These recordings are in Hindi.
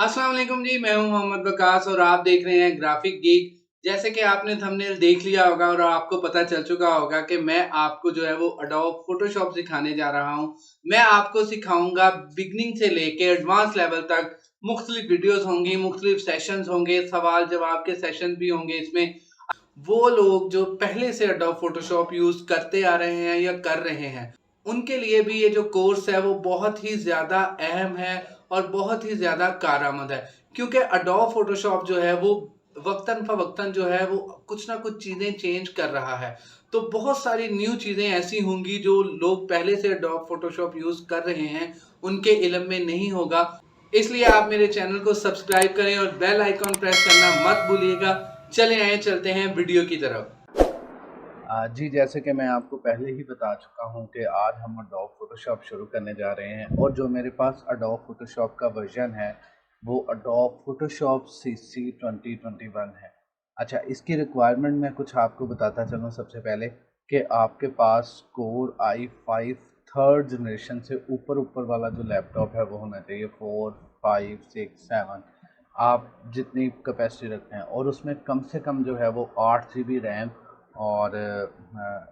अस्सलाम वालेकुम जी, मैं हूं मोहम्मद वकास और आप देख रहे हैं ग्राफिक गीक। जैसे कि आपने थंबनेल देख लिया होगा और आपको पता चल चुका होगा कि मैं आपको जो है वो एडोब फोटोशॉप सिखाने जा रहा हूं। मैं आपको सिखाऊंगा बिगनिंग से लेके एडवांस लेवल तक। मुख्तलिफ वीडियोस होंगी, मुख्तलिफ सेशंस होंगे, सवाल जवाब के सेशन भी होंगे इसमें। वो लोग जो पहले से एडोब फोटोशॉप यूज करते आ रहे हैं या कर रहे हैं, उनके लिए भी ये जो कोर्स है वो बहुत ही ज़्यादा अहम है और बहुत ही ज़्यादा कारआमद है। क्योंकि एडोब फोटोशॉप जो है वो वक्तन फ़वक्तन जो है वो कुछ ना कुछ चीज़ें चेंज कर रहा है। तो बहुत सारी न्यू चीज़ें ऐसी होंगी जो लोग पहले से एडोब फोटोशॉप यूज़ कर रहे हैं, उनके इल्म में नहीं होगा। इसलिए आप मेरे चैनल को सब्सक्राइब करें और बेल आइकॉन प्रेस करना मत भूलिएगा। चले आए चलते हैं वीडियो की तरफ। जी, जैसे कि मैं आपको पहले ही बता चुका हूं कि आज हम एडोब फ़ोटोशॉप शुरू करने जा रहे हैं और जो मेरे पास एडोब फ़ोटोशॉप का वर्ज़न है, वो एडोब फ़ोटोशॉप सीसी 2021 है। अच्छा, इसकी रिक्वायरमेंट मैं कुछ आपको बताता चलूँ सबसे पहले कि आपके पास कोर i5 थर्ड जनरेशन से ऊपर वाला जो लैपटॉप है वो होना चाहिए। 4, 5, 6, 7 आप जितनी कैपेसिटी रखते हैं और उसमें कम से कम जो है वो 8 जीबी रैम और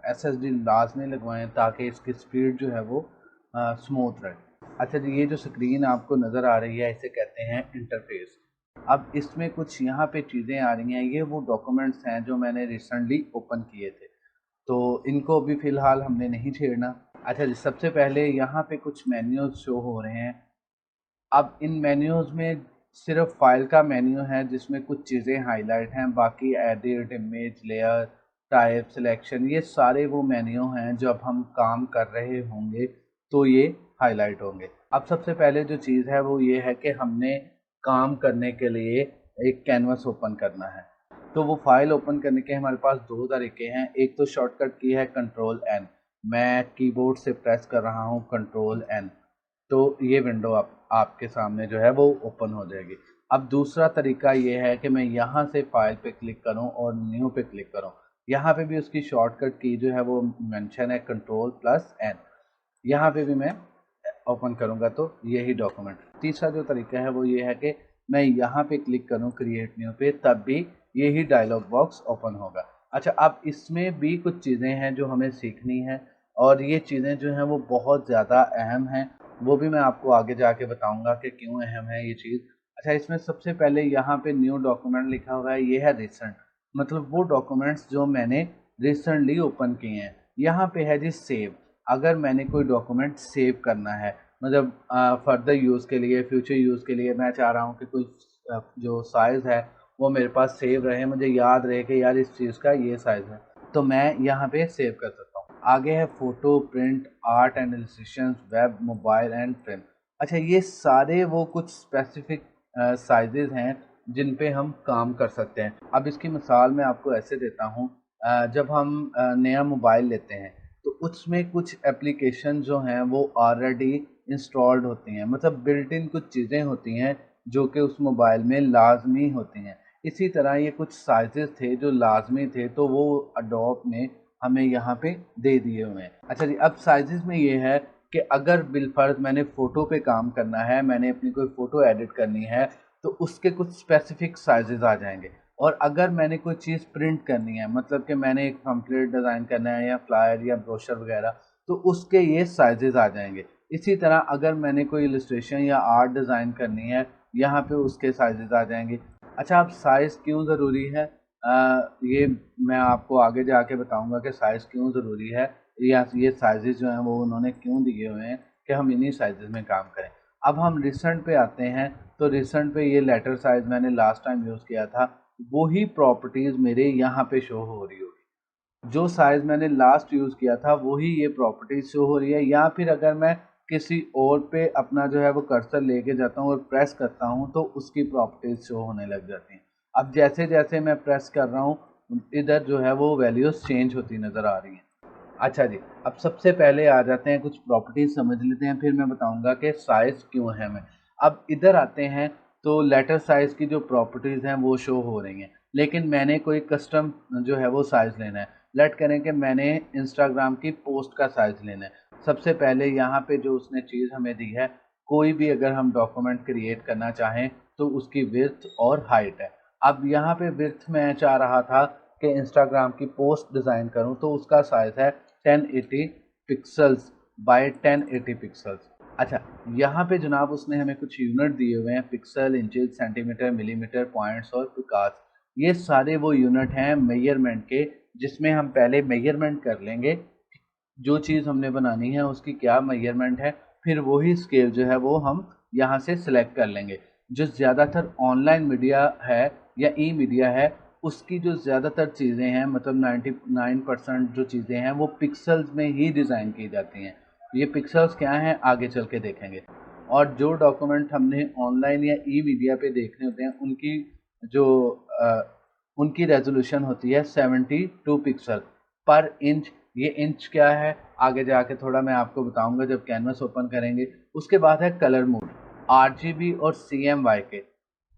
एसएसडी लाजमी लगवाएं ताकि इसकी स्पीड जो है वो स्मूथ रहे। अच्छा जी, ये जो स्क्रीन आपको नज़र आ रही है इसे कहते हैं इंटरफेस। अब इसमें कुछ यहाँ पे चीज़ें आ रही हैं, ये वो डॉक्यूमेंट्स हैं जो मैंने रिसेंटली ओपन किए थे, तो इनको अभी फ़िलहाल हमने नहीं छेड़ना। अच्छा जी, सबसे पहले यहाँ पे कुछ मेन्यूज़ शो हो रहे हैं। अब इन मेन्यूज़ में सिर्फ फ़ाइल का मेन्यू है जिसमें कुछ चीज़ें हाइलाइट हैं, बाकी edit, image, layer, type, selection ये सारे वो मेन्यू हैं जब हम काम कर रहे होंगे तो ये हाइलाइट होंगे। अब सबसे पहले जो चीज़ है वो ये है कि हमने काम करने के लिए एक कैनवस ओपन करना है। तो वो फ़ाइल ओपन करने के हमारे पास 2 तरीके हैं। एक तो शॉर्टकट की है कंट्रोल एन, मैं कीबोर्ड से प्रेस कर रहा हूँ कंट्रोल एन, तो ये विंडो आपके सामने जो है वो ओपन हो जाएगी। अब दूसरा तरीका ये है कि मैं यहाँ से फाइल पे क्लिक करूँ और न्यू पे क्लिक करूँ। यहाँ पे भी उसकी शॉर्टकट की जो है वो मेंशन है कंट्रोल प्लस एन। यहाँ पे भी मैं ओपन करूँगा तो यही डॉक्यूमेंट। तीसरा जो तरीका है वो ये है कि मैं यहाँ पे क्लिक करूँ क्रिएट न्यू पे, तब भी यही डायलॉग बॉक्स ओपन होगा। अच्छा, अब इसमें भी कुछ चीज़ें हैं जो हमें सीखनी है और ये चीज़ें जो हैं वो बहुत ज़्यादा अहम हैं। वो भी मैं आपको आगे जाके बताऊँगा कि क्यों अहम है ये चीज़। अच्छा, इसमें सबसे पहले यहाँ पे न्यू डॉक्यूमेंट लिखा हुआ है, ये है रिसेंट, मतलब वो डॉक्यूमेंट्स जो मैंने रिसेंटली ओपन किए हैं। यहाँ पे है जी सेव, अगर मैंने कोई डॉक्यूमेंट सेव करना है, मतलब फर्दर यूज़ के लिए, फ्यूचर यूज़ के लिए मैं चाह रहा हूँ कि कोई जो साइज़ है वो मेरे पास सेव रहे, मुझे याद रहे कि यार इस चीज़ का ये साइज़ है, तो मैं यहाँ पे सेव कर सकता हूँ। आगे है photo, print, art and illustrations, web, mobile and film. अच्छा, ये सारे वो कुछ स्पेसिफ़िक साइज़ेज़ हैं जिन पे हम काम कर सकते हैं। अब इसकी मिसाल मैं आपको ऐसे देता हूँ, जब हम नया मोबाइल लेते हैं तो उसमें कुछ एप्लीकेशन जो हैं वो ऑलरेडी इंस्टॉल्ड होती हैं, मतलब बिल्ट इन कुछ चीज़ें होती हैं जो कि उस मोबाइल में लाज़मी होती हैं। इसी तरह ये कुछ साइज़ेज़ थे जो लाज़मी थे, तो वो एडोब ने हमें यहाँ पे दे दिए हुए हैं। अच्छा जी, अब साइज़ेज़ में ये है कि अगर बिलफ़र्ज़ मैंने फ़ोटो पे काम करना है, मैंने अपनी कोई फ़ोटो एडिट करनी है, तो उसके कुछ स्पेसिफ़िक साइज़ेज़ आ जाएँगे। और अगर मैंने कोई चीज़ प्रिंट करनी है, मतलब कि मैंने एक पम्पलेट डिज़ाइन करना है या फ्लायर या ब्रोशर वगैरह, तो उसके ये साइज़ेज़ आ जाएँगे। इसी तरह अगर मैंने कोई इलस्ट्रेशन या आर्ट डिज़ाइन करनी है, यहाँ पे उसके साइज़ेज़ आ जाएँगे। अच्छा, अब साइज़ क्यों ज़रूरी है? ये मैं आपको आगे जाके बताऊँगा कि साइज़ क्यों ज़रूरी है, या ये साइज़ेज़ जो हैं वो उन्होंने क्यों दिए हुए हैं कि हम इन्हीं साइज़ेज़ में काम करें। अब हम रिसेंट पे आते हैं, तो रिसेंट पे ये लेटर साइज़ मैंने लास्ट टाइम यूज़ किया था, वही प्रॉपर्टीज़ मेरे यहाँ पे शो हो रही होगी। जो साइज़ मैंने लास्ट यूज़ किया था वही ये प्रॉपर्टीज़ शो हो रही है, या फिर अगर मैं किसी और पे अपना जो है वो कर्सर लेके जाता हूँ और प्रेस करता हूँ तो उसकी प्रॉपर्टीज़ शो होने लग जाती हैं। अब जैसे-जैसे मैं प्रेस कर रहा हूँ, इधर जो है वो वैल्यूज़ चेंज होती नज़र आ रही हैं। अच्छा जी, अब सबसे पहले आ जाते हैं कुछ प्रॉपर्टीज़ समझ लेते हैं, फिर मैं बताऊँगा कि साइज़ क्यों अहम है। अब इधर आते हैं तो लेटर साइज़ की जो प्रॉपर्टीज़ हैं वो शो हो रही हैं, लेकिन मैंने कोई कस्टम जो है वो साइज़ लेना है। लेट करें कि मैंने इंस्टाग्राम की पोस्ट का साइज़ लेना है। सबसे पहले यहाँ पे जो उसने चीज़ हमें दी है, कोई भी अगर हम डॉक्यूमेंट क्रिएट करना चाहें तो उसकी विड्थ और हाइट है। अब यहाँ पे विड्थ मैं चाह रहा था कि इंस्टाग्राम की पोस्ट डिज़ाइन करूँ, तो उसका साइज़ है 1080 पिक्सल्स बाय 1080 पिक्सल्स। अच्छा, यहाँ पे जनाब उसने हमें कुछ यूनिट दिए हुए हैं, pixel, inches, centimetre, millimetre, points और पिकास। ये सारे वो यूनिट हैं मेजरमेंट के, जिसमें हम पहले मेजरमेंट कर लेंगे जो चीज़ हमने बनानी है उसकी क्या मेजरमेंट है, फिर वही स्केल जो है वो हम यहाँ से सिलेक्ट कर लेंगे। जो ज़्यादातर ऑनलाइन मीडिया है या ई मीडिया है, उसकी जो ज़्यादातर चीज़ें हैं, मतलब 99% जो चीज़ें हैं वो पिक्सल्स में ही डिज़ाइन की जाती हैं। ये पिक्सल्स क्या हैं आगे चल के देखेंगे। और जो डॉक्यूमेंट हमने ऑनलाइन या ई मीडिया पे देखने होते हैं उनकी जो उनकी रेजोल्यूशन होती है 72 पिक्सल पर इंच। ये इंच क्या है आगे जाके थोड़ा मैं आपको बताऊंगा जब कैनवस ओपन करेंगे। उसके बाद है कलर मोड, RGB और CMYK।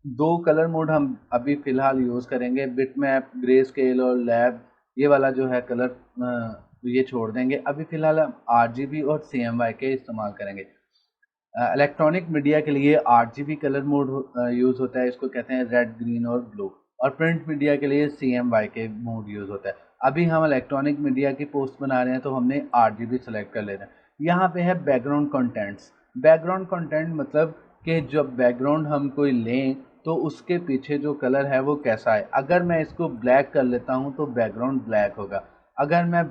दो कलर मोड हम अभी फ़िलहाल यूज़ करेंगे, बिटमैप, ग्रे स्केल और लैब। ये वाला जो है कलर ये छोड़ देंगे। अभी फ़िलहाल हम RGB और CMYK इस्तेमाल करेंगे। इलेक्ट्रॉनिक मीडिया के लिए RGB कलर मोड यूज़ होता है, इसको कहते हैं रेड, ग्रीन और ब्लू। और प्रिंट मीडिया के लिए CMYK मोड यूज़ होता है। अभी हम इलेक्ट्रॉनिक मीडिया की पोस्ट बना रहे हैं तो हमने RGB सेलेक्ट कर लेना है। यहाँ पे है बैकग्राउंड कंटेंट्स। बैकग्राउंड कंटेंट मतलब कि जब बैकग्राउंड हम कोई लें तो उसके पीछे जो कलर है वो कैसा है। अगर मैं इसको ब्लैक कर लेता हूँ तो बैकग्राउंड ब्लैक होगा। अगर मैं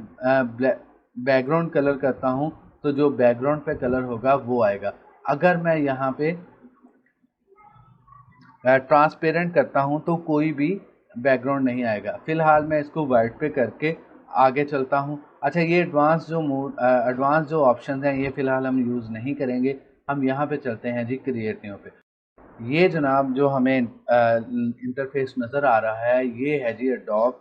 बैकग्राउंड कलर करता हूँ तो जो बैकग्राउंड पे कलर होगा वो आएगा। अगर मैं यहाँ पे ट्रांसपेरेंट करता हूँ तो कोई भी बैकग्राउंड नहीं आएगा। फ़िलहाल मैं इसको वाइट पे करके आगे चलता हूँ। अच्छा, ये एडवांस जो ऑप्शन हैं ये फ़िलहाल हम यूज़ नहीं करेंगे। हम यहाँ पे चलते हैं जी क्रिएट न्यू पे। ये जनाब जो हमें इंटरफेस नज़र आ रहा है ये है जी एडोब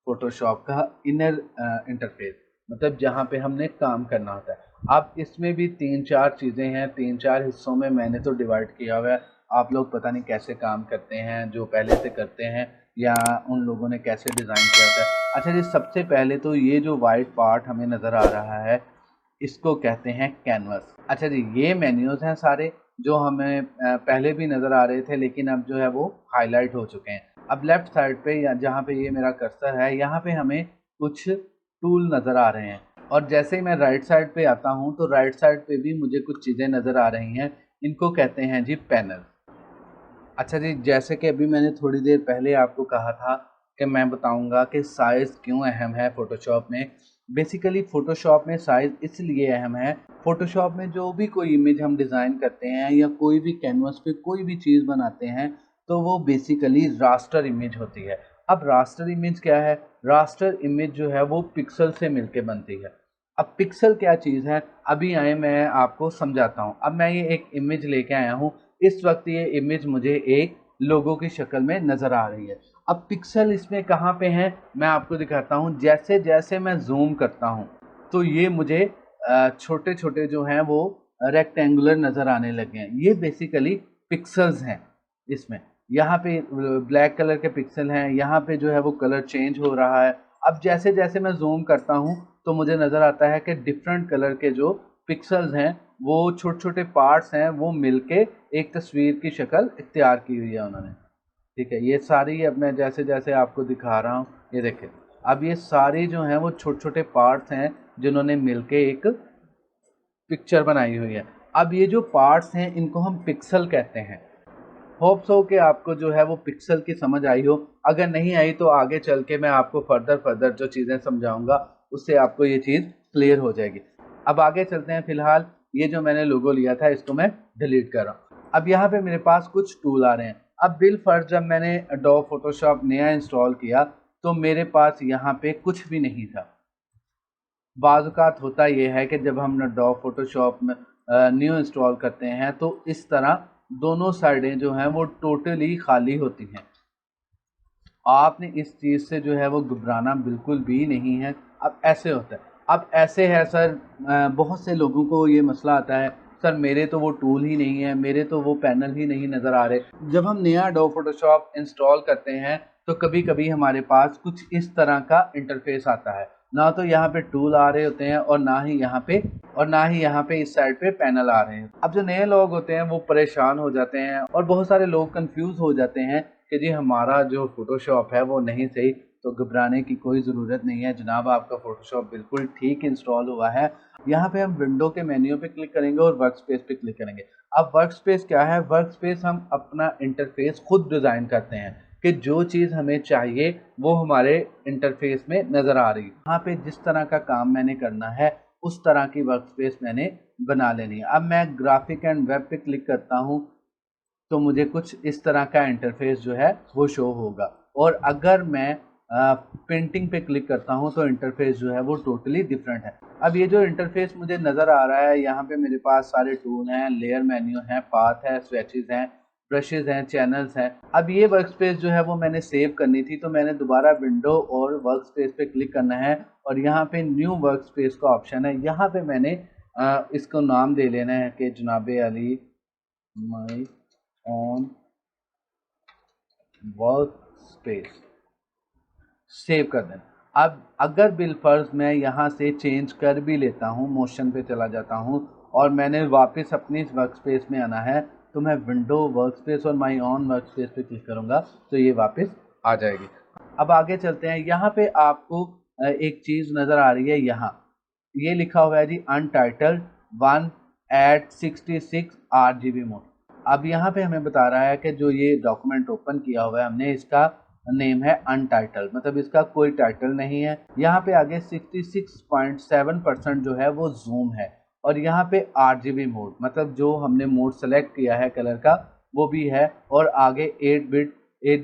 फोटोशॉप का इनर इंटरफेस, मतलब जहाँ पे हमने काम करना होता है। अब इसमें भी 3-4 चीज़ें हैं, 3-4 हिस्सों में मैंने तो डिवाइड किया हुआ है। आप लोग पता नहीं कैसे काम करते हैं, जो पहले से करते हैं या उन लोगों ने कैसे डिज़ाइन किया होता है। अच्छा जी, सबसे पहले तो ये जो वाइट पार्ट हमें नज़र आ रहा है इसको कहते हैं कैनवस। अच्छा जी, ये मेन्यूज़ हैं सारे जो हमें पहले भी नज़र आ रहे थे, लेकिन अब जो है वो हाईलाइट हो चुके हैं। अब लेफ़्ट साइड पे या जहाँ पे ये मेरा कर्सर है यहाँ पे हमें कुछ टूल नज़र आ रहे हैं। और जैसे ही मैं राइट साइड पे आता हूँ तो राइट साइड पे भी मुझे कुछ चीज़ें नज़र आ रही हैं। इनको कहते हैं जी पैनल। अच्छा जी, जैसे कि अभी मैंने थोड़ी देर पहले आपको कहा था कि मैं बताऊंगा कि साइज़ क्यों अहम है फ़ोटोशॉप में। बेसिकली फ़ोटोशॉप में साइज़ इसलिए अहम है, फ़ोटोशॉप में जो भी कोई इमेज हम डिज़ाइन करते हैं या कोई भी कैनवस पे कोई भी चीज़ बनाते हैं तो वो बेसिकली रास्टर इमेज होती है। अब रास्टर इमेज क्या है? रास्टर इमेज जो है वो पिक्सल से मिलके बनती है। अब पिक्सल क्या चीज़ है, अभी आए मैं आपको समझाता हूँ। अब मैं ये एक इमेज लेके आया हूँ। इस वक्त ये इमेज मुझे एक लोगो की शक्ल में नज़र आ रही है। अब पिक्सल इसमें कहाँ पे हैं मैं आपको दिखाता हूँ। जैसे जैसे मैं जूम करता हूँ तो ये मुझे छोटे छोटे जो हैं वो रेक्टेंगुलर नज़र आने लगे हैं। ये बेसिकली पिक्सल्स हैं इसमें। यहाँ पे ब्लैक कलर के पिक्सल हैं, यहाँ पे जो है वो कलर चेंज हो रहा है। अब जैसे जैसे मैं जूम करता हूँ तो मुझे नज़र आता है कि डिफरेंट कलर के जो पिक्सल्स हैं वो छोटे छोटे पार्ट्स हैं वो मिलके एक तस्वीर की शक्ल इख्तियार की हुई है उन्होंने। ठीक है, ये सारी अब मैं जैसे जैसे आपको दिखा रहा हूँ, ये देखें। अब ये सारी जो हैं वो छोटे छोटे पार्ट्स हैं जिन्होंने मिलके एक पिक्चर बनाई हुई है। अब ये जो पार्ट्स हैं इनको हम पिक्सल कहते हैं। होप्स हो कि आपको जो है वो पिक्सल की समझ आई हो। अगर नहीं आई तो आगे चल के मैं आपको फर्दर जो चीज़ें समझाऊंगा उससे आपको ये चीज़ क्लियर हो जाएगी। अब आगे चलते हैं। फ़िलहाल ये जो मैंने लोगो लिया था इसको मैं डिलीट कर रहा हूँ। अब यहाँ पे मेरे पास कुछ टूल आ रहे हैं। अब बिलफर्ज जब मैंने एडोब फोटोशॉप नया इंस्टॉल किया तो मेरे पास यहाँ पे कुछ भी नहीं था। बाज़ औक़ात होता ये है कि जब हम एडोब फोटोशॉप में न्यू इंस्टॉल करते हैं तो इस तरह दोनों साइडें जो हैं वो टोटली खाली होती हैं। आपने इस चीज़ से जो है वो घबराना बिल्कुल भी नहीं है। अब ऐसे होता है, अब ऐसे है सर, बहुत से लोगों को ये मसला आता है, सर मेरे तो वो टूल ही नहीं है, मेरे तो वो पैनल ही नहीं नज़र आ रहे। जब हम नया एडोब फोटोशॉप इंस्टॉल करते हैं तो कभी कभी हमारे पास कुछ इस तरह का इंटरफेस आता है। ना तो यहाँ पे टूल आ रहे होते हैं और ना ही यहाँ पे और ना ही यहाँ पे इस साइड पे पैनल आ रहे हैं। अब जो नए लोग होते हैं वो परेशान हो जाते हैं और बहुत सारे लोग कंफ्यूज हो जाते हैं कि जी हमारा जो फोटोशॉप है वो नहीं सही। तो घबराने की कोई ज़रूरत नहीं है जनाब, आपका फोटोशॉप बिल्कुल ठीक इंस्टॉल हुआ है। यहाँ पे हम विंडो के मेन्यू पे क्लिक करेंगे और वर्क स्पेस पे क्लिक करेंगे। अब वर्क स्पेस क्या है? वर्क स्पेस हम अपना इंटरफेस खुद डिज़ाइन करते हैं कि जो चीज़ हमें चाहिए वो हमारे इंटरफेस में नज़र आ रही है। यहाँ पे जिस तरह का काम मैंने करना है उस तरह की वर्क स्पेस मैंने बना लेनी है। अब मैं ग्राफिक एंड वेब पे क्लिक करता हूँ तो मुझे कुछ इस तरह का इंटरफेस जो है वो शो होगा। और अगर मैं पेंटिंग पे क्लिक करता हूँ तो इंटरफेस जो है वो टोटली डिफरेंट है। अब ये जो इंटरफेस मुझे नज़र आ रहा है, यहाँ पे मेरे पास सारे टूल हैं, लेयर मेन्यू है, पाथ है, स्वेचेस हैं, ब्रशेज हैं, चैनल्स हैं। अब ये वर्क स्पेस जो है वो मैंने सेव करनी थी, तो मैंने दोबारा विंडो और वर्क स्पेस पे क्लिक करना है और यहाँ पे न्यू वर्क स्पेस का ऑप्शन है। यहाँ पे मैंने इसको नाम दे लेना है कि जनाबे अली माई ऑन वर्क स्पेस, सेव कर देना। अब अगर बिलफर्ज मैं यहाँ से चेंज कर भी लेता हूँ, मोशन पे चला जाता हूँ और मैंने वापस अपनी वर्क स्पेस में आना है, तो मैं विंडो वर्क स्पेस और माई ऑन वर्क स्पेस पे क्लिक करूँगा तो ये वापस आ जाएगी। अब आगे चलते हैं। यहाँ पे आपको एक चीज़ नज़र आ रही है, यहाँ ये लिखा हुआ है जी अनटाइटल्ड 1 at 66 RGB मोड। अब यहाँ पे हमें बता रहा है कि जो ये डॉक्यूमेंट ओपन किया हुआ है हमने, इसका नेम है अनटाइटल्ड, मतलब इसका कोई टाइटल नहीं है। यहाँ पे आगे 66.7% जो है वो जूम है और यहाँ पे RGB मोड, मतलब जो हमने मोड सेलेक्ट किया है कलर का वो भी है। और आगे 8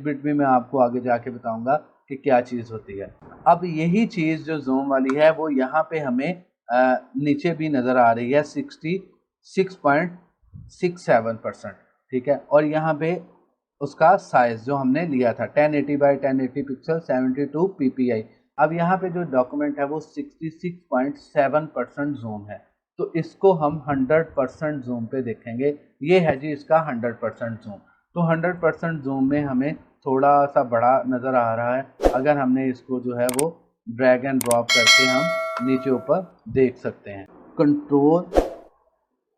बिट भी मैं आपको आगे जाके बताऊंगा कि क्या चीज़ होती है। अब यही चीज़ जो जूम वाली है वो यहाँ पे हमें नीचे भी नज़र आ रही है 66.67%, ठीक है। और यहाँ पे उसका साइज जो हमने लिया था 1080 बाई 1080 पिक्सल 72 ppi। अब यहाँ पे जो डॉक्यूमेंट है वो 66.7% जूम है, तो इसको हम 100% जूम पे देखेंगे। ये है जी इसका 100% जूम। तो 100% जूम में हमें थोड़ा सा बड़ा नज़र आ रहा है। अगर हमने इसको जो है वो ड्रैग एंड ड्रॉप करके हम नीचे ऊपर देख सकते हैं। कंट्रोल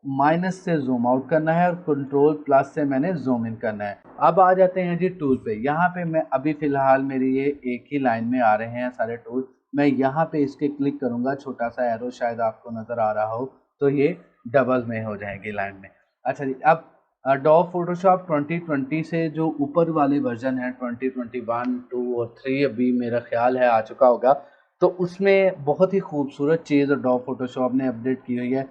माइनस से जूम आउट करना है और कंट्रोल प्लस से मैंने जूम इन करना है। अब आ जाते हैं जी टूल पे। यहाँ पे मैं अभी फ़िलहाल मेरी ये एक ही लाइन में आ रहे हैं सारे टूल। मैं यहाँ पे इसके क्लिक करूँगा, छोटा सा एरो शायद आपको नज़र आ रहा हो, तो ये डबल में हो जाएगी लाइन में। अच्छा जी, अब एडोब फोटोशॉप 2020 से जो ऊपर वाले वर्जन है 2021, 2 और 3 अभी मेरा ख्याल है आ चुका होगा, तो उसमें बहुत ही खूबसूरत चीज़ एडोब फोटोशॉप ने अपडेट की हुई है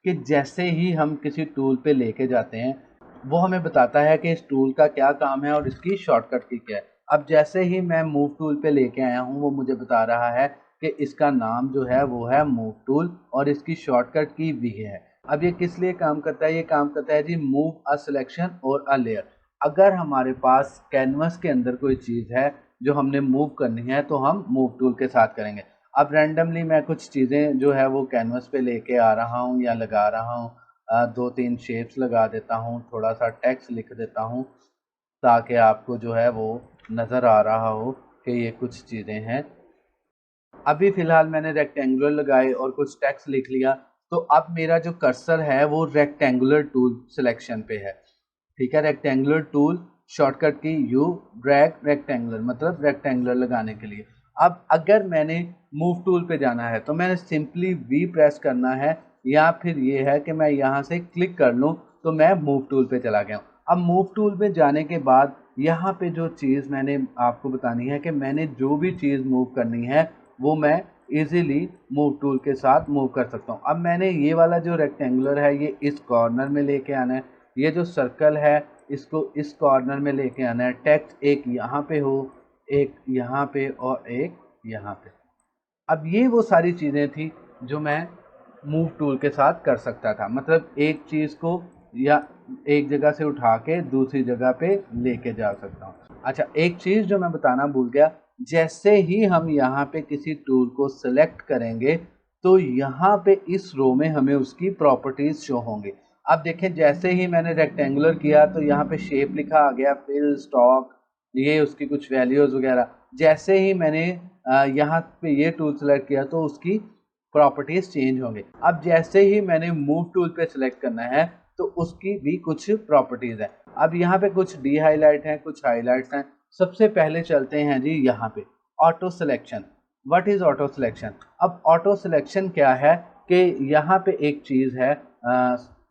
कि जैसे ही हम किसी टूल पे लेके जाते हैं वो हमें बताता है कि इस टूल का क्या काम है और इसकी शॉर्टकट की क्या है। अब जैसे ही मैं मूव टूल पे लेके आया हूँ वो मुझे बता रहा है कि इसका नाम जो है वो है मूव टूल और इसकी शॉर्टकट की भी है। अब ये किस लिए काम करता है? ये काम करता है जी मूव अ सिलेक्शन और अ लेयर। अगर हमारे पास कैनवस के अंदर कोई चीज़ है जो हमने मूव करनी है तो हम मूव टूल के साथ करेंगे। अब रैंडमली मैं कुछ चीज़ें जो है वो कैनवस पे लेके आ रहा हूँ या लगा रहा हूँ, 2-3 शेप्स लगा देता हूँ, थोड़ा सा टेक्स्ट लिख देता हूँ ताकि आपको जो है वो नज़र आ रहा हो कि ये कुछ चीज़ें हैं। अभी फ़िलहाल मैंने रेक्टेंगुलर लगाए और कुछ टेक्स्ट लिख लिया, तो अब मेरा जो कर्सर है वो रेक्टेंगुलर टूल सिलेक्शन पे है, ठीक है। रेक्टेंगुलर टूल शॉर्टकट की यू ड्रैग रेक्टेंगुलर, मतलब रेक्टेंगुलर लगाने के लिए। अब अगर मैंने मूव टूल पे जाना है तो मैंने सिंपली वी प्रेस करना है, या फिर ये है कि मैं यहाँ से क्लिक कर लूँ तो मैं मूव टूल पे चला गया हूँ। अब मूव टूल पे जाने के बाद यहाँ पे जो चीज़ मैंने आपको बतानी है कि मैंने जो भी चीज़ मूव करनी है वो मैं इजीली मूव टूल के साथ मूव कर सकता हूँ। अब मैंने ये वाला जो रेक्टेंगुलर है ये इस कॉर्नर में लेके आना है, ये जो सर्कल है इसको इस कॉर्नर में लेके आना है। टेक्स्ट एक यहाँ पे हो, एक यहाँ पे और एक यहाँ पे। अब ये वो सारी चीज़ें थी जो मैं मूव टूल के साथ कर सकता था, मतलब एक चीज़ को या एक जगह से उठा के दूसरी जगह पे लेके जा सकता हूँ। अच्छा, एक चीज़ जो मैं बताना भूल गया, जैसे ही हम यहाँ पे किसी टूल को सेलेक्ट करेंगे तो यहाँ पे इस रो में हमें उसकी प्रॉपर्टीज़ शो होंगी। अब देखें, जैसे ही मैंने रेक्टेंगुलर किया तो यहाँ पे शेप लिखा आ गया, फिल, स्टॉक, ये उसकी कुछ वैल्यूज़ वगैरह। जैसे ही मैंने यहाँ पे ये टूल सेलेक्ट किया तो उसकी प्रॉपर्टीज चेंज होंगे। अब जैसे ही मैंने मूव टूल पे सिलेक्ट करना है तो उसकी भी कुछ प्रॉपर्टीज है। अब यहाँ पे कुछ डी हाईलाइट हैं, कुछ हाईलाइट्स हैं। सबसे पहले चलते हैं जी यहाँ पे auto selection. What is auto selection? अब ऑटो सिलेक्शन क्या है कि यहाँ पे एक चीज़ है,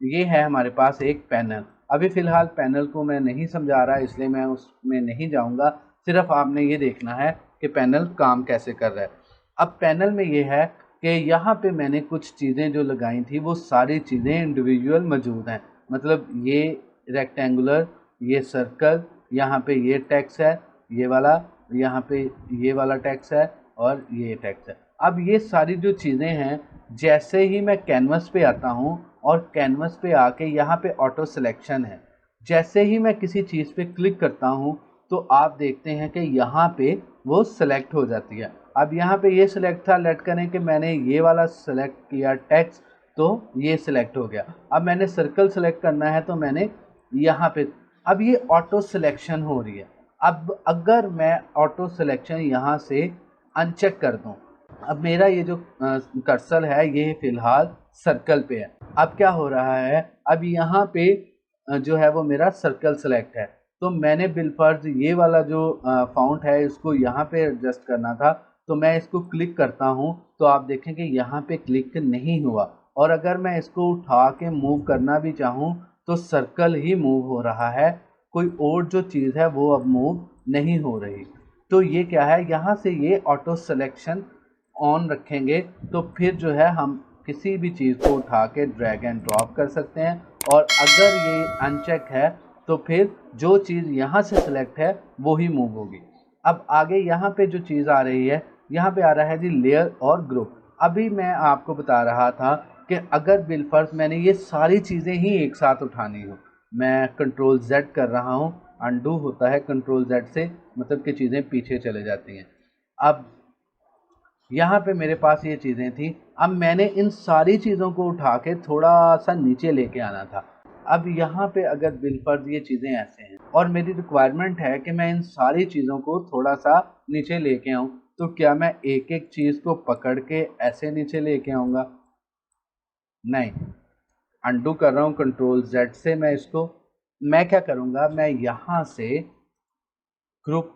ये है हमारे पास एक पैनल। अभी फ़िलहाल पैनल को मैं नहीं समझा रहा, इसलिए मैं उसमें नहीं जाऊँगा। सिर्फ आपने ये देखना है कि पैनल काम कैसे कर रहा है। अब पैनल में ये है कि यहाँ पे मैंने कुछ चीज़ें जो लगाई थी वो सारी चीज़ें इंडिविजुअल मौजूद हैं। मतलब ये रेक्टेंगुलर, ये सर्कल, यहाँ पे ये टेक्स्ट है, ये वाला, यहाँ पे ये वाला टेक्स्ट है और ये टेक्स्ट है। अब ये सारी जो चीज़ें हैं, जैसे ही मैं कैनवस पे आता हूँ और कैनवस पे आके यहाँ पे ऑटो सिलेक्शन है, जैसे ही मैं किसी चीज़ पे क्लिक करता हूँ तो आप देखते हैं कि यहाँ पे वो सिलेक्ट हो जाती है। अब यहाँ पे ये सिलेक्ट था, लेट करें कि मैंने ये वाला सिलेक्ट किया टेक्स्ट, तो ये सिलेक्ट हो गया। अब मैंने सर्कल सिलेक्ट करना है तो मैंने यहाँ पे, अब ये ऑटो सिलेक्शन हो रही है। अब अगर मैं ऑटो सिलेक्शन यहाँ से अनचेक कर दूँ, अब मेरा ये जो कर्सर है ये फ़िलहाल सर्कल पे है। अब क्या हो रहा है, अब यहाँ पे जो है वो मेरा सर्कल सेलेक्ट है, तो मैंने बिलफर्ज ये वाला जो फ़ॉन्ट है इसको यहाँ पे एडजस्ट करना था, तो मैं इसको क्लिक करता हूँ तो आप देखें कि यहाँ पे क्लिक नहीं हुआ। और अगर मैं इसको उठा के मूव करना भी चाहूँ तो सर्कल ही मूव हो रहा है, कोई और जो चीज़ है वो अब मूव नहीं हो रही। तो ये क्या है, यहाँ से ये ऑटो सिलेक्शन ऑन रखेंगे तो फिर जो है हम किसी भी चीज़ को उठा के ड्रैग एंड ड्रॉप कर सकते हैं। और अगर ये अनचेक है तो फिर जो चीज़ यहाँ से सिलेक्ट है वो ही मूव होगी। अब आगे यहाँ पे जो चीज़ आ रही है, यहाँ पे आ रहा है जी लेयर और ग्रुप। अभी मैं आपको बता रहा था कि अगर बिलफर्ज मैंने ये सारी चीज़ें ही एक साथ उठानी हो, मैं कंट्रोल Z कर रहा हूँ, अनडू होता है कंट्रोल Z से, मतलब कि चीज़ें पीछे चले जाती हैं। अब यहाँ पे मेरे पास ये चीज़ें थी, अब मैंने इन सारी चीज़ों को उठा के थोड़ा सा नीचे लेके आना था। अब यहाँ पे अगर बिलफर्ज ये चीज़ें ऐसे हैं और मेरी रिक्वायरमेंट है कि मैं इन सारी चीज़ों को थोड़ा सा नीचे लेके आऊँ, तो क्या मैं एक एक चीज़ को पकड़ के ऐसे नीचे लेके आऊँगा? नहीं, अनडू कर रहा हूँ कंट्रोल Z से। मैं क्या करूँगा, मैं यहाँ से ग्रुप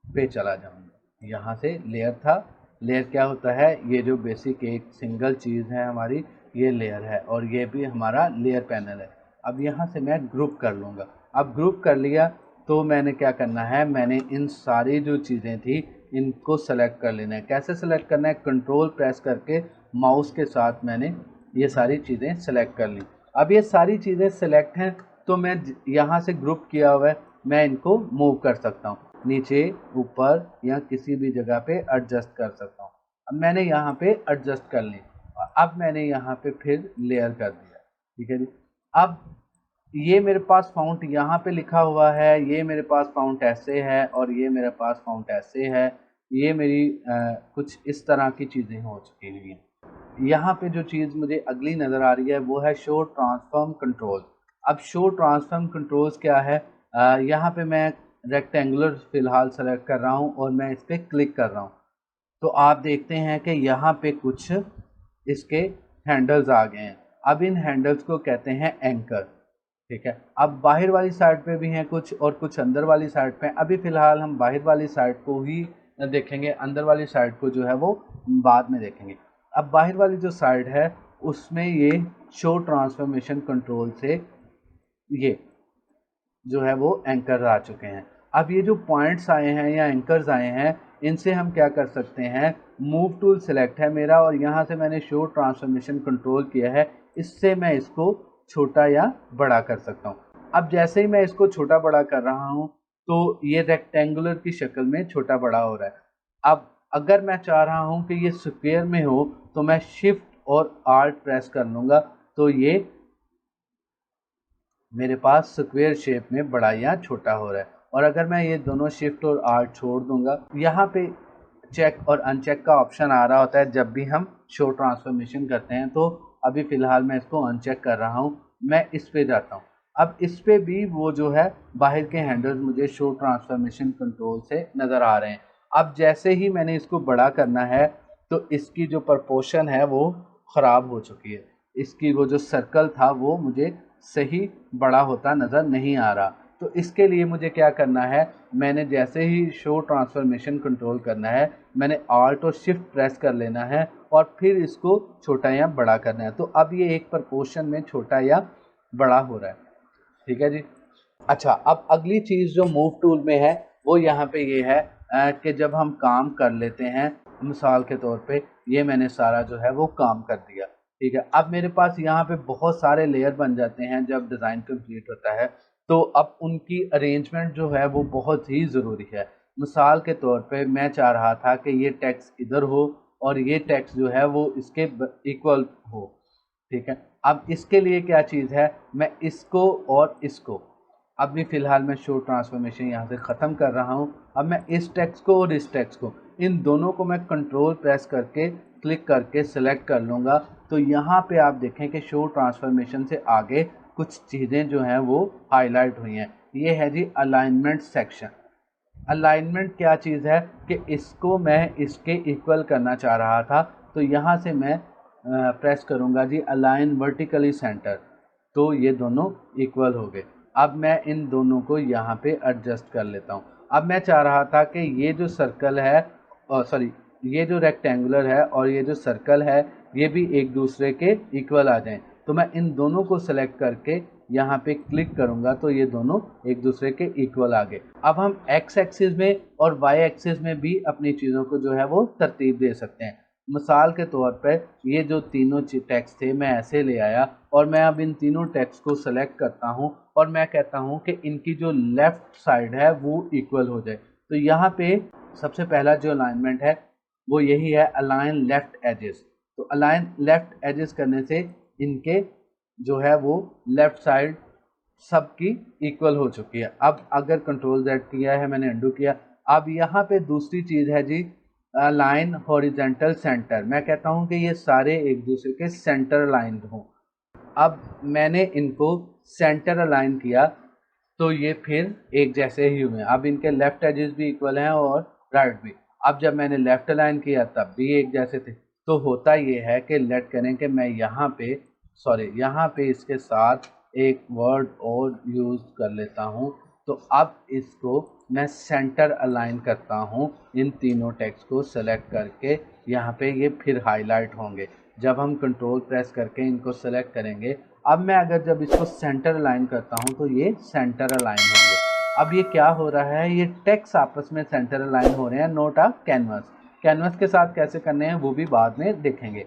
पे चला जाऊँगा। यहाँ से लेयर था, लेयर क्या होता है, ये जो बेसिक एक सिंगल चीज़ है हमारी, ये लेयर है और ये भी हमारा लेयर पैनल है। अब यहाँ से मैं ग्रुप कर लूँगा। अब ग्रुप कर लिया तो मैंने क्या करना है, मैंने इन सारी जो चीज़ें थी इनको सेलेक्ट कर लेना है। कैसे सेलेक्ट करना है, कंट्रोल प्रेस करके माउस के साथ मैंने ये सारी चीज़ें सेलेक्ट कर ली। अब ये सारी चीज़ें सेलेक्ट हैं तो मैं यहाँ से ग्रुप किया हुआ है, मैं इनको मूव कर सकता हूँ, नीचे ऊपर या किसी भी जगह पे एडजस्ट कर सकता हूँ। अब मैंने यहाँ पे एडजस्ट कर ली और अब मैंने यहाँ पे फिर लेयर कर दिया। ठीक है जी। अब ये मेरे पास फ़ॉन्ट यहाँ पे लिखा हुआ है, ये मेरे पास फ़ॉन्ट ऐसे है और ये मेरे पास फ़ॉन्ट ऐसे है। ये मेरी कुछ इस तरह की चीज़ें हो चुकी हुई हैं। यहाँ पे जो चीज़ मुझे अगली नज़र आ रही है वो है शो ट्रांसफॉर्म कंट्रोल। अब शो ट्रांसफॉर्म कंट्रोल्स क्या है, यहाँ पे मैं रेक्टेंगुलर फ़िलहाल सेलेक्ट कर रहा हूँ और मैं इस पर क्लिक कर रहा हूँ, तो आप देखते हैं कि यहाँ पे कुछ इसके हैंडल्स आ गए हैं। अब इन हैंडल्स को कहते हैं एंकर। ठीक है, अब बाहर वाली साइड पे भी हैं कुछ और कुछ अंदर वाली साइड पे। अभी फ़िलहाल हम बाहर वाली साइड को ही देखेंगे, अंदर वाली साइड को जो है वो बाद में देखेंगे। अब बाहर वाली जो साइड है उसमें ये शो ट्रांसफॉर्मेशन कंट्रोल से ये जो है वो एंकर आ चुके हैं। अब ये जो पॉइंट्स आए हैं या एंकर्स आए हैं, इनसे हम क्या कर सकते हैं, मूव टूल सेलेक्ट है मेरा और यहाँ से मैंने शो ट्रांसफॉर्मेशन कंट्रोल किया है, इससे मैं इसको छोटा या बड़ा कर सकता हूँ। अब जैसे ही मैं इसको छोटा बड़ा कर रहा हूँ तो ये रेक्टेंगुलर की शक्ल में छोटा बड़ा हो रहा है। अब अगर मैं चाह रहा हूँ कि ये स्क्वायर में हो तो मैं शिफ्ट और आल्ट प्रेस कर लूँगा, तो ये मेरे पास स्क्वायर शेप में बड़ा या छोटा हो रहा है। और अगर मैं ये दोनों शिफ्ट और आर्ट छोड़ दूंगा, यहाँ पे चेक और अनचेक का ऑप्शन आ रहा होता है जब भी हम शो ट्रांसफॉर्मेशन करते हैं। तो अभी फ़िलहाल मैं इसको अनचेक कर रहा हूँ, मैं इस पे जाता हूँ। अब इस पे भी वो जो है बाहर के हैंडल्स मुझे शो ट्रांसफॉर्मेशन कंट्रोल से नज़र आ रहे हैं। अब जैसे ही मैंने इसको बड़ा करना है तो इसकी जो प्रपोर्शन है वो ख़राब हो चुकी है। इसकी वो जो सर्कल था वो मुझे सही बड़ा होता नज़र नहीं आ रहा। तो इसके लिए मुझे क्या करना है, मैंने जैसे ही शो ट्रांसफॉर्मेशन कंट्रोल करना है, मैंने आल्ट और शिफ्ट प्रेस कर लेना है और फिर इसको छोटा या बड़ा करना है। तो अब ये एक प्रपोर्शन में छोटा या बड़ा हो रहा है। ठीक है जी। अच्छा, अब अगली चीज़ जो मूव टूल में है वो यहाँ पे ये है कि जब हम काम कर लेते हैं, मिसाल के तौर पे ये मैंने सारा जो है वो काम कर दिया। ठीक है, अब मेरे पास यहाँ पे बहुत सारे लेयर बन जाते हैं जब डिज़ाइन कंप्लीट होता है, तो अब उनकी अरेंजमेंट जो है वो बहुत ही ज़रूरी है। मिसाल के तौर पे मैं चाह रहा था कि ये टेक्स्ट इधर हो और ये टेक्स्ट जो है वो इसके इक्वल हो। ठीक है, अब इसके लिए क्या चीज़ है, मैं इसको और इसको अभी फ़िलहाल मैं शो ट्रांसफॉर्मेशन यहाँ से ख़त्म कर रहा हूँ। अब मैं इस टेक्स्ट को और इस टेक्स्ट को, इन दोनों को मैं कंट्रोल प्रेस करके क्लिक करके सिलेक्ट कर लूँगा। तो यहाँ पे आप देखें कि शो ट्रांसफॉर्मेशन से आगे कुछ चीज़ें जो हैं वो हाईलाइट हुई हैं। ये है जी अलाइनमेंट सेक्शन। अलाइनमेंट क्या चीज़ है कि इसको मैं इसके इक्वल करना चाह रहा था, तो यहाँ से मैं प्रेस करूँगा जी अलाइन वर्टिकली सेंटर, तो ये दोनों इक्वल हो गए। अब मैं इन दोनों को यहाँ पे एडजस्ट कर लेता हूँ। अब मैं चाह रहा था कि ये जो सर्कल है सॉरी, ये जो रेक्टेंगुलर है और ये जो सर्कल है ये भी एक दूसरे के इक्वल आ जाएं। तो मैं इन दोनों को सेलेक्ट करके यहाँ पे क्लिक करूँगा तो ये दोनों एक दूसरे के इक्वल आ गए। अब हम एक्स एक्सिस में और वाई एक्सिस में भी अपनी चीज़ों को जो है वो तरतीब दे सकते हैं। मिसाल के तौर पर ये जो तीनों टेक्स्ट थे मैं ऐसे ले आया और मैं अब इन तीनों टेक्स्ट को सेलेक्ट करता हूँ और मैं कहता हूँ कि इनकी जो लेफ़्ट साइड है वो इक्वल हो जाए। तो यहाँ पे सबसे पहला जो अलाइनमेंट है वो यही है, अलाइन लेफ़्ट एजेस। तो अलाइन लेफ़्ट एजेस करने से इनके जो है वो लेफ़्ट साइड सबकी इक्वल हो चुकी है। अब अगर कंट्रोल Z किया है मैंने, अंडू किया। अब यहाँ पे दूसरी चीज़ है जी अलाइन हॉरिजेंटल सेंटर। मैं कहता हूँ कि ये सारे एक दूसरे के सेंटर अलाइंड हों। अब मैंने इनको सेंटर अलाइन किया तो ये फिर एक जैसे ही हुए। अब इनके लेफ़्ट एजेस भी इक्वल हैं और राइट भी। अब जब मैंने लेफ़्ट अलाइन किया तब भी एक जैसे थे। तो होता ये है कि लेट करें कि मैं यहाँ पे इसके साथ एक वर्ड और यूज़ कर लेता हूँ। तो अब इसको मैं सेंटर अलाइन करता हूँ, इन तीनों टेक्स्ट को सेलेक्ट करके यहाँ पे ये फिर हाईलाइट होंगे। जब हम कंट्रोल प्रेस करके इनको सेलेक्ट करेंगे, अब मैं अगर जब इसको सेंटर अलाइन करता हूँ तो ये सेंटर अलाइन होंगे। अब ये क्या हो रहा है, ये टेक्स्ट आपस में सेंटर अलाइन हो रहे हैं, नोट अ कैनवस। कैनवस के साथ कैसे करने हैं वो भी बाद में देखेंगे।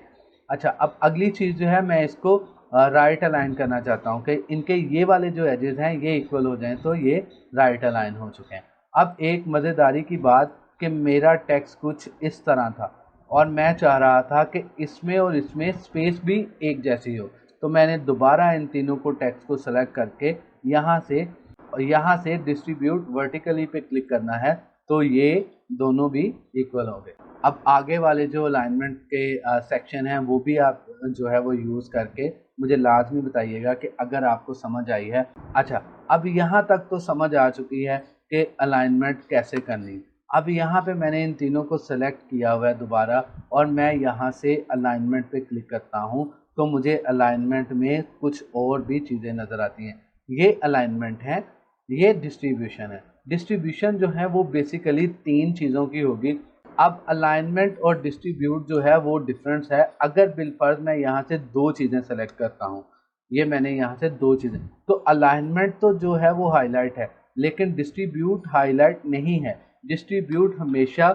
अच्छा, अब अगली चीज़ जो है मैं इसको राइट अलाइन करना चाहता हूँ कि इनके ये वाले जो एजेस हैं ये इक्वल हो जाएं, तो ये राइट अलाइन हो चुके हैं। अब एक मज़ेदारी की बात कि मेरा टेक्स्ट कुछ इस तरह था और मैं चाह रहा था कि इसमें और इसमें स्पेस भी एक जैसी हो। तो मैंने दोबारा इन तीनों को टेक्स्ट को सेलेक्ट करके यहाँ से डिस्ट्रीब्यूट वर्टिकली पे क्लिक करना है, तो ये दोनों भी इक्वल हो गए। अब आगे वाले जो अलाइनमेंट के सेक्शन हैं वो भी आप जो है वो यूज़ करके मुझे लाजमी बताइएगा कि अगर आपको समझ आई है। अच्छा, अब यहाँ तक तो समझ आ चुकी है कि अलाइनमेंट कैसे करनी। अब यहाँ पे मैंने इन तीनों को सेलेक्ट किया हुआ है दोबारा और मैं यहाँ से अलाइनमेंट पे क्लिक करता हूँ तो मुझे अलाइनमेंट में कुछ और भी चीज़ें नज़र आती हैं। ये अलाइनमेंट है, ये डिस्ट्रीब्यूशन है। डिस्ट्रीब्यूशन जो है वो बेसिकली तीन चीज़ों की होगी। अब अलाइनमेंट और डिस्ट्रीब्यूट जो है वो डिफरेंस है। अगर बिलफर्ज मैं यहाँ से दो चीज़ें सेलेक्ट करता हूँ, ये मैंने यहाँ से दो चीज़ें, तो अलाइनमेंट तो जो है वो हाईलाइट है लेकिन डिस्ट्रीब्यूट हाईलाइट नहीं है। डिस्ट्रीब्यूट हमेशा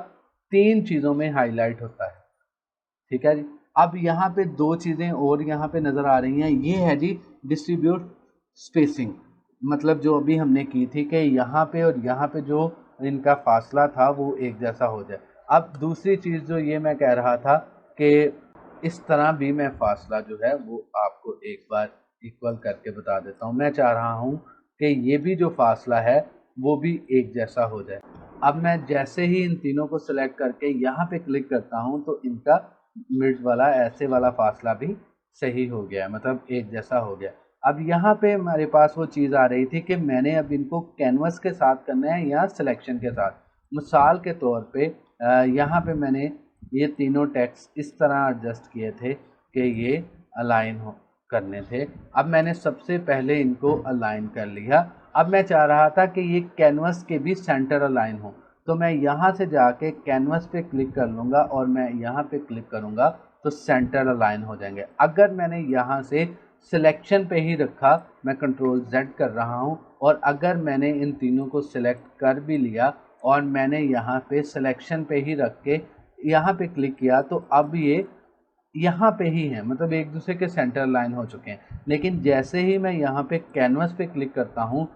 तीन चीज़ों में हाईलाइट होता है। ठीक है जी। अब यहाँ पे दो चीज़ें और यहाँ पे नज़र आ रही हैं, ये है जी डिस्ट्रीब्यूट स्पेसिंग। मतलब जो अभी हमने की थी कि यहाँ पे और यहाँ पे जो इनका फासला था वो एक जैसा हो जाए। अब दूसरी चीज़ जो ये मैं कह रहा था कि इस तरह भी मैं फासला जो है वो आपको एक बार इक्वल करके बता देता हूँ। मैं चाह रहा हूँ कि ये भी जो फासला है वो भी एक जैसा हो जाए। अब मैं जैसे ही इन तीनों को सेलेक्ट करके यहाँ पे क्लिक करता हूँ तो इनका मिड वाला ऐसे वाला फासला भी सही हो गया, मतलब एक जैसा हो गया। अब यहाँ पे हमारे पास वो चीज़ आ रही थी कि मैंने अब इनको कैनवस के साथ करना है या सिलेक्शन के साथ। मिसाल के तौर पे यहाँ पे मैंने ये तीनों टेक्स्ट इस तरह एडजस्ट किए थे कि ये अलाइन हो करने थे। अब मैंने सबसे पहले इनको अलाइन कर लिया। अब मैं चाह रहा था कि ये कैनवस के भी सेंटर अलाइन हो, तो मैं यहाँ से जाके कैनवस पे क्लिक कर लूँगा और मैं यहाँ पे क्लिक करूँगा तो सेंटर अलाइन हो जाएंगे। अगर मैंने यहाँ से सिलेक्शन पे ही रखा, मैं कंट्रोल Z कर रहा हूँ, और अगर मैंने इन तीनों को सिलेक्ट कर भी लिया और मैंने यहाँ पे सिलेक्शन पे ही रख के यहाँ पे क्लिक किया, तो अब ये यहाँ पे ही हैं, मतलब एक दूसरे के सेंटर लाइन हो चुके हैं। लेकिन जैसे ही मैं यहाँ पे कैनवस पे क्लिक करता हूँ,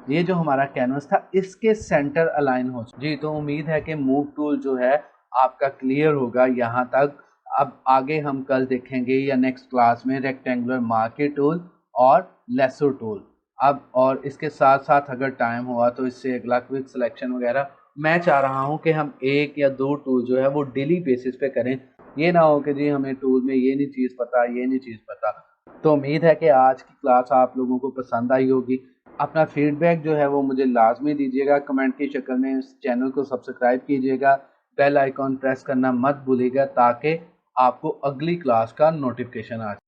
ये जो हमारा कैनवस था इसके सेंटर अलाइन हो चुके। जी, तो उम्मीद है कि मूव टूल जो है आपका क्लियर होगा यहाँ तक। अब आगे हम कल देखेंगे या नेक्स्ट क्लास में रेक्टेंगुलर मार्के टूल और लेसो टूल। अब और इसके साथ साथ अगर टाइम हुआ तो इससे अगला क्विक सिलेक्शन वगैरह। मैं चाह रहा हूँ कि हम 1 या 2 टूल जो है वो डेली बेसिस पे करें। ये ना हो कि जी हमें टूल में ये नहीं चीज़ पता, ये नहीं चीज़ पता। तो उम्मीद है कि आज की क्लास आप लोगों को पसंद आई होगी। अपना फीडबैक जो है वो मुझे लाजमी दीजिएगा कमेंट की शक्ल में। इस चैनल को सब्सक्राइब कीजिएगा, बेल आइकॉन प्रेस करना मत भूलिएगा ताकि आपको अगली क्लास का नोटिफिकेशन आ जाए।